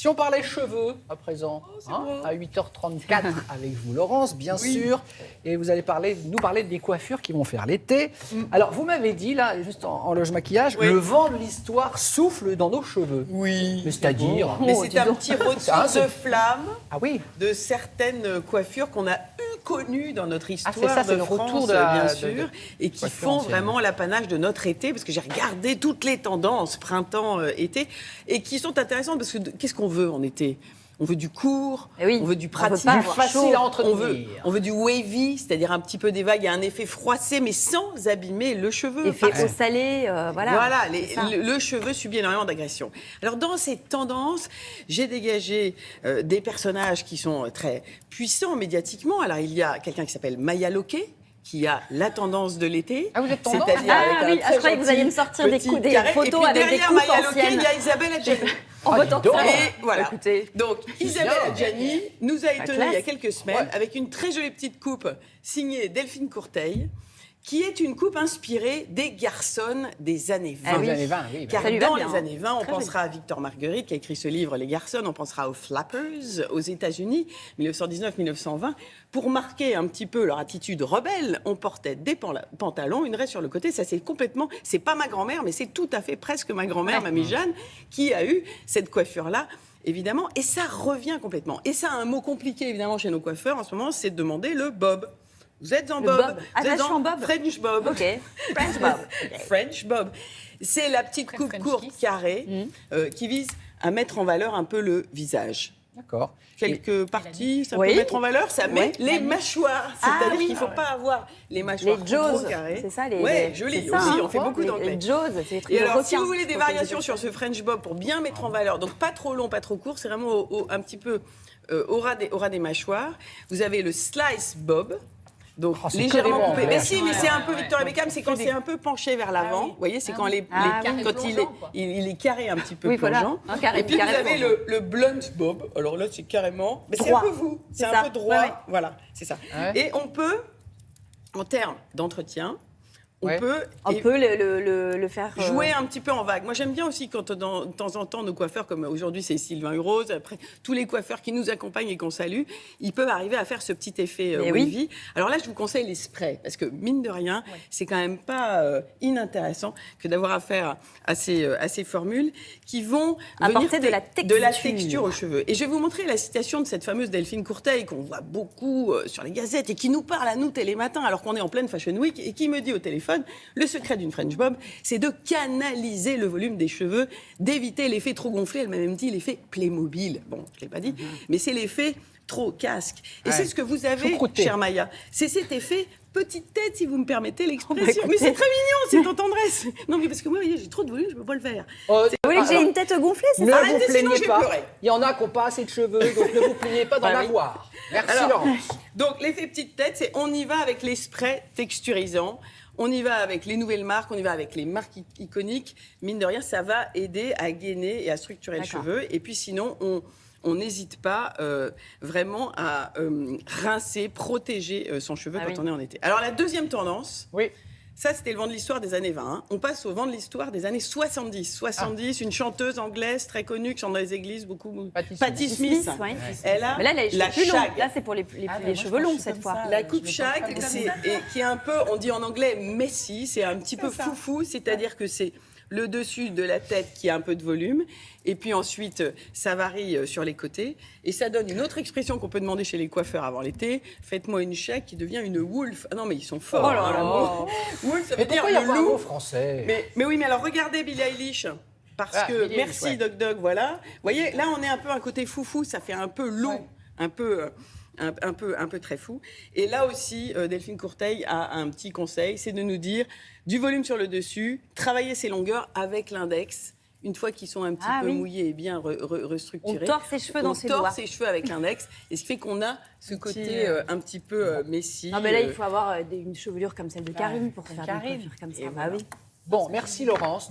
Si on parlait cheveux à présent, à 8h34 avec vous, Laurence, bien sûr, et vous allez nous parler des coiffures qui vont faire l'été. Alors, vous m'avez dit, là, juste en loge maquillage, le vent de l'histoire souffle dans nos cheveux. Oui. Mais c'est-à-dire Mais c'est un petit retour de flamme de certaines coiffures qu'on a eu connues dans notre histoire de France, bien sûr, et qui font vraiment l'apanage de notre été, parce que j'ai regardé toutes les tendances printemps-été, et qui sont intéressantes, parce que qu'est-ce qu'on veut en été ? On veut du court, on veut du pratique, du facile à entretenir. On veut du wavy, c'est-à-dire un petit peu des vagues et un effet froissé, mais sans abîmer le cheveu. Effet eau salée, voilà. Voilà, le cheveu subit énormément d'agression. Alors, dans ces tendances, j'ai dégagé des personnages qui sont très puissants médiatiquement. Alors, il y a quelqu'un qui s'appelle Maya Loquet, qui a la tendance de l'été. Ah, vous êtes tendance? Je croyais que vous alliez me sortir des photos avec des coupes Maya Loquet, anciennes. il y a Isabelle Adjani. Et voilà. Écoutez. Donc, Isabelle Adjani nous a étonnés il y a quelques semaines avec une très jolie petite coupe signée Delphine Courteil, qui est une coupe inspirée des garçons des années 20. Des années 20, oui. Car dans les années 20, on pensera à Victor Marguerite, qui a écrit ce livre, Les garçons, on pensera aux Flappers, aux États-Unis, 1919-1920. Pour marquer un petit peu leur attitude rebelle, on portait des pantalons, une raie sur le côté. Ça, c'est pas ma grand-mère, mais c'est tout à fait presque ma grand-mère, Mamie Jeanne, qui a eu cette coiffure-là. Évidemment, et ça revient complètement. Et ça a un mot compliqué, évidemment, chez nos coiffeurs en ce moment, c'est de demander le bob. Vous êtes en bob. Vous êtes en bob. French bob. OK. French bob. French bob. C'est la petite coupe courte carrée qui vise à mettre en valeur un peu le visage. D'accord. Quelques parties, ça peut mettre en valeur, ça met les mâchoires. C'est-à-dire qu'il ne faut pas avoir les mâchoires trop carrées. C'est ça, joli aussi, on fait beaucoup d'anglais. Les jaws, c'est Et alors, si vous voulez des variations sur ce French bob pour bien mettre en valeur, donc pas trop long, pas trop court, c'est vraiment un petit peu au ras des mâchoires. Vous avez le slice bob. Donc, légèrement coupé. Mais si, mais c'est un peu Victoria Beckham, c'est quand c'est un peu penché vers l'avant. Vous voyez, c'est quand quand il est carré un petit peu plongeant. Et puis, vous avez le blunt bob. Alors là, c'est carrément... Mais c'est un peu vous. C'est un peu droit. Voilà, c'est ça. Et on peut, en termes d'entretien, on peut le faire jouer un petit peu en vague. Moi, j'aime bien aussi quand, de temps en temps, nos coiffeurs, comme aujourd'hui, c'est Sylvain Urose, après, tous les coiffeurs qui nous accompagnent et qu'on salue, ils peuvent arriver à faire ce petit effet wavy. Alors là, je vous conseille les sprays, parce que, mine de rien, c'est quand même pas inintéressant que d'avoir affaire à ces formules qui vont apporter de la texture aux cheveux. Et je vais vous montrer la citation de cette fameuse Delphine Courteil, qu'on voit beaucoup sur les gazettes, et qui nous parle à nous télématin, alors qu'on est en pleine Fashion Week, et qui me dit au téléphone, le secret d'une French bob, c'est de canaliser le volume des cheveux, d'éviter l'effet trop gonflé. Elle m'a même dit l'effet Playmobil. Bon, je ne l'ai pas dit, mais c'est l'effet trop casque. Et c'est ce que vous avez, chère Maya. C'est cet effet petite tête, si vous me permettez l'expression. Mais c'est très mignon, c'est en tendresse. Non, mais parce que moi, vous voyez, j'ai trop de volume, je me vois le faire. Vous voulez que j'ai une tête gonflée, c'est ça? Arrêtez, sinon je vais pleurer. Il y en a qui n'ont pas assez de cheveux, donc ne vous plaignez pas d'en avoir. Merci, Laurence. Donc, l'effet petite tête, c'est on y va avec les sprays texturisants. On y va avec les nouvelles marques, on y va avec les marques iconiques. Mine de rien, ça va aider à gainer et à structurer le cheveu. Et puis sinon, on n'hésite pas vraiment à rincer, protéger son cheveu quand on est en été. Alors la deuxième tendance, ça c'était le vent de l'histoire des années 20. Hein. On passe au vent de l'histoire des années 70. 70, une chanteuse anglaise très connue qui chante dans les églises beaucoup. Patti Smith. Elle a la shag. Là, c'est pour les cheveux longs cette fois. La coupe shag, qui est un peu, on dit en anglais messy, c'est un petit peu foufou, c'est-à-dire que c'est le dessus de la tête qui a un peu de volume, et puis ensuite ça varie sur les côtés, et ça donne une autre expression qu'on peut demander chez les coiffeurs avant l'été. Faites-moi une shag qui devient une wolf. Ah non, mais ils sont forts. Wolf, ça veut dire le loup français. Mais oui, mais alors regardez Billie Eilish. Parce que, merci Doc Doc, voilà. Vous voyez, là on est un peu un côté foufou, ça fait un peu loup, un peu très fou. Et là aussi, Delphine Courteil a un petit conseil, c'est de nous dire du volume sur le dessus, travailler ses longueurs avec l'index. Une fois qu'ils sont un petit peu mouillés et bien restructurés. On tord ses cheveux dans ses doigts. On tord ses cheveux avec l'index. Et ce qui fait qu'on a ce côté un petit peu messy. Non, mais là, il faut avoir une chevelure comme celle de Karine pour faire des coiffures comme ça. Bon, merci Laurence.